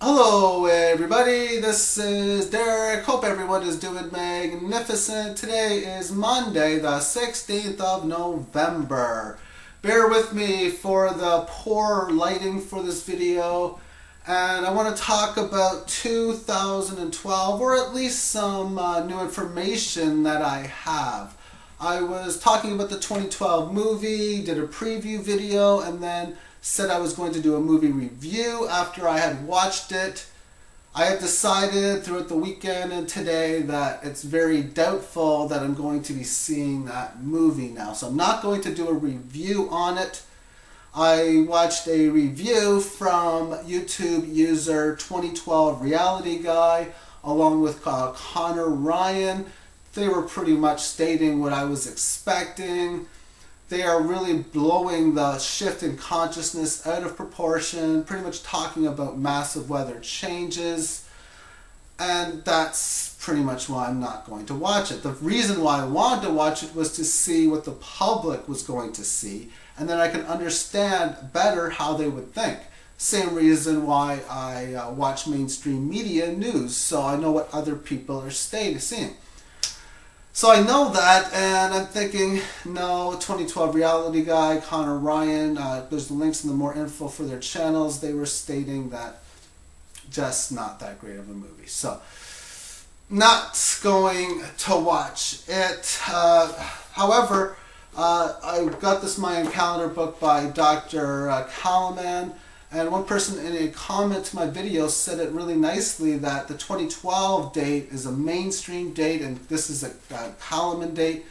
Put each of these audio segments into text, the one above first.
Hello everybody, this is Derek. Hope everyone is doing magnificent. Today is Monday, the 16th of November. Bear with me for the poor lighting for this video. And I want to talk about 2012, or at least some new information that I have. I was talking about the 2012 movie, did a preview video, and then said I was going to do a movie review after I had watched it. I had decided throughout the weekend and today that it's very doubtful that I'm going to be seeing that movie now. So I'm not going to do a review on it. I watched a review from YouTube user 2012 Reality Guy along with Connor Ryan. They were pretty much stating what I was expecting. They are really blowing the shift in consciousness out of proportion, pretty much talking about massive weather changes, and that's pretty much why I'm not going to watch it. The reason why I wanted to watch it was to see what the public was going to see, and then I can understand better how they would think. Same reason why I watch mainstream media news, so I know what other people are seeing. So I know that, and I'm thinking, no, 2012 Reality Guy, Connor Ryan, there's the links and the more info for their channels. They were stating that just not that great of a movie. So, not going to watch it. However, I got this Mayan Calendar book by Dr. Kalaman. And one person in a comment to my video said it really nicely that the 2012 date is a mainstream date and this is a Kalaman date.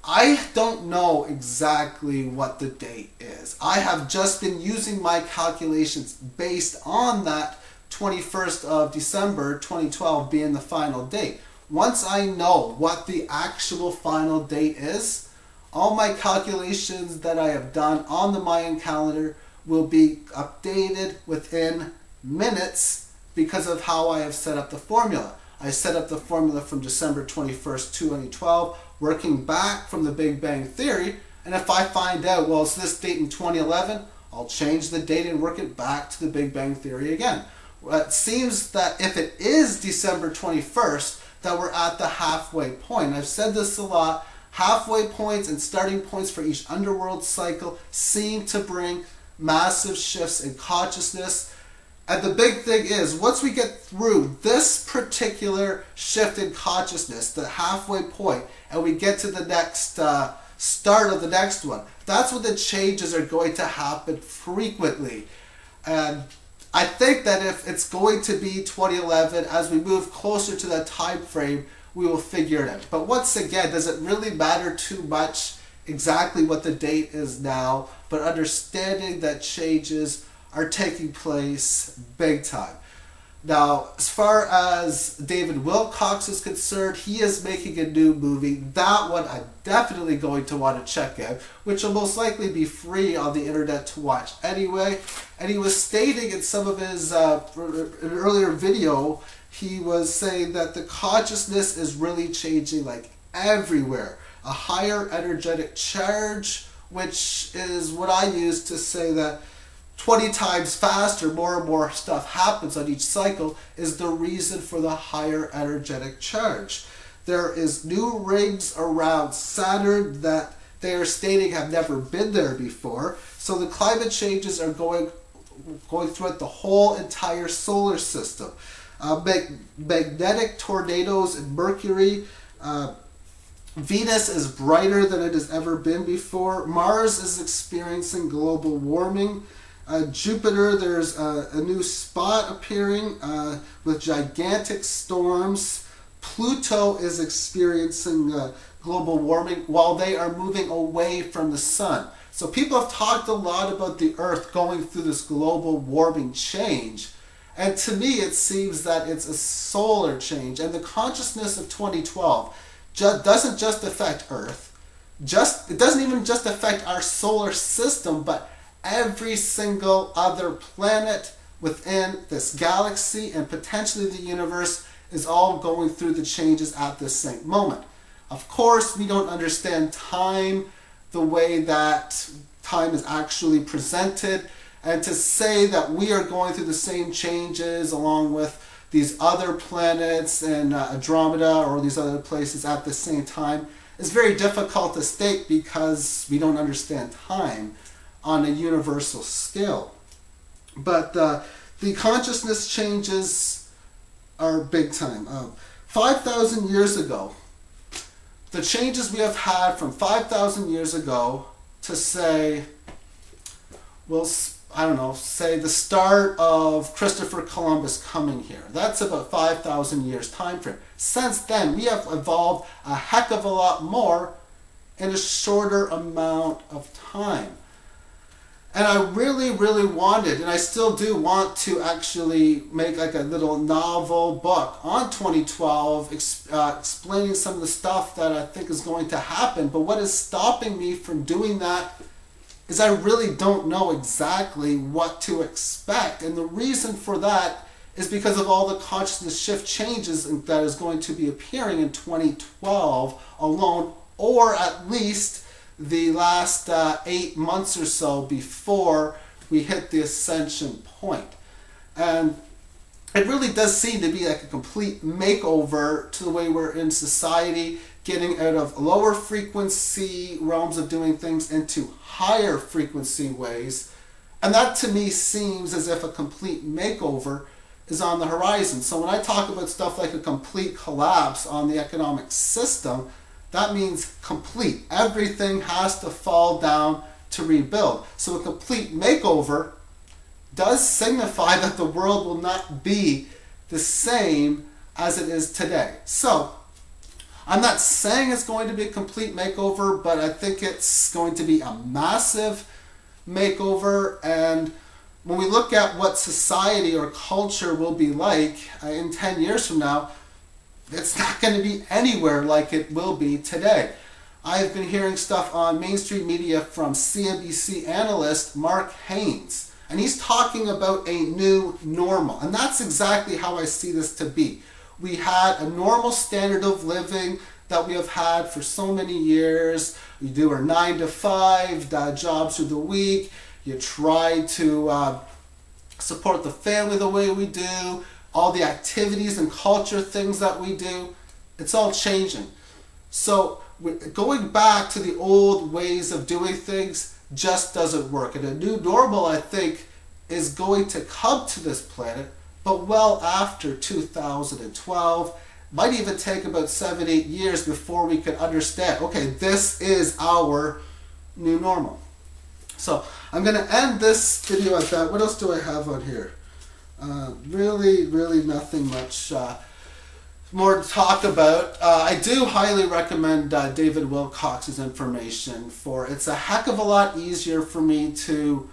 I don't know exactly what the date is. I have just been using my calculations based on that 21st of December 2012 being the final date. Once I know what the actual final date is, all my calculations that I have done on the Mayan calendar will be updated within minutes because of how I have set up the formula. I set up the formula from December 21st, 2012, working back from the Big Bang Theory, and if I find out, well, it's this date in 2011, I'll change the date and work it back to the Big Bang Theory again. Well, it seems that if it is December 21st, that we're at the halfway point. I've said this a lot. Halfway points and starting points for each underworld cycle seem to bring massive shifts in consciousness. And the big thing is, once we get through this particular shift in consciousness, the halfway point, and we get to the next start of the next one, that's when the changes are going to happen frequently. And I think that if it's going to be 2011, as we move closer to that time frame, we will figure it out. But once again, does it really matter too much exactly what the date is now, but understanding that changes are taking place big time. Now, as far as David Wilcox is concerned, he is making a new movie. That one I'm definitely going to want to check out, which will most likely be free on the internet to watch anyway. And he was stating in some of his an earlier video, he was saying that the consciousness is really changing like everywhere. A higher energetic charge, which is what I use to say that 20 times faster, more and more stuff happens on each cycle, is the reason for the higher energetic charge. There is new rings around Saturn that they are stating have never been there before. So the climate changes are going throughout the whole entire solar system. Magnetic tornadoes in Mercury. Venus is brighter than it has ever been before. Mars is experiencing global warming. Jupiter, there's a new spot appearing with gigantic storms. Pluto is experiencing global warming while they are moving away from the sun. So people have talked a lot about the Earth going through this global warming change. And to me, it seems that it's a solar change. And the consciousness of 2012 doesn't just affect Earth. It doesn't even just affect our solar system, but every single other planet within this galaxy and potentially the universe is all going through the changes at this same moment. Of course, we don't understand time the way that time is actually presented. And to say that we are going through the same changes along with these other planets and Andromeda or these other places at the same time is very difficult to state because we don't understand time on a universal scale. But the consciousness changes are big time. 5,000 years ago, the changes we have had from 5,000 years ago to say, well, I don't know, say the start of Christopher Columbus coming here. That's about 5,000 years time frame. Since then, we have evolved a heck of a lot more in a shorter amount of time. And I really, really wanted, and I still do want to actually make like a little novel book on 2012 explaining some of the stuff that I think is going to happen. But what is stopping me from doing that is I really don't know exactly what to expect. And the reason for that is because of all the consciousness shift changes that is going to be appearing in 2012 alone, or at least the last 8 months or so before we hit the ascension point. And it really does seem to be like a complete makeover to the way we're in society, getting out of lower frequency realms of doing things into higher frequency ways. And that to me seems as if a complete makeover is on the horizon. So when I talk about stuff like a complete collapse on the economic system, that means complete. Everything has to fall down to rebuild. So a complete makeover does signify that the world will not be the same as it is today. So I'm not saying it's going to be a complete makeover, but I think it's going to be a massive makeover. And when we look at what society or culture will be like in 10 years from now, it's not going to be anywhere like it will be today. I've been hearing stuff on mainstream media from CNBC analyst Mark Haynes, and he's talking about a new normal. And that's exactly how I see this to be. We had a normal standard of living that we have had for so many years. We do our 9 to 5 jobs through the week. You try to support the family the way we do. All the activities and culture things that we do, it's all changing. So going back to the old ways of doing things just doesn't work. And a new normal, I think, is going to come to this planet, but well after 2012. Might even take about 7-8 years before we can understand, okay, this is our new normal. So I'm going to end this video at that. What else do I have on here? Really nothing much more to talk about. I do highly recommend David Wilcox's information. It's a heck of a lot easier for me to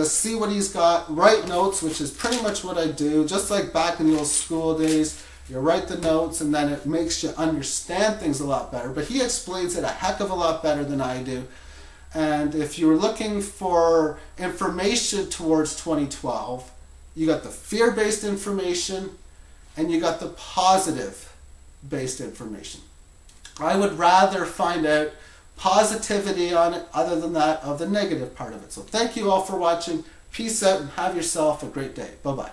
see what he's got, write notes, which is pretty much what I do, just like back in the old school days. You write the notes and then it makes you understand things a lot better. But he explains it a heck of a lot better than I do. And if you're looking for information towards 2012, you got the fear-based information and you got the positive-based information. I would rather find out positivity on it other than that of the negative part of it. So thank you all for watching. Peace out and have yourself a great day. Bye-bye.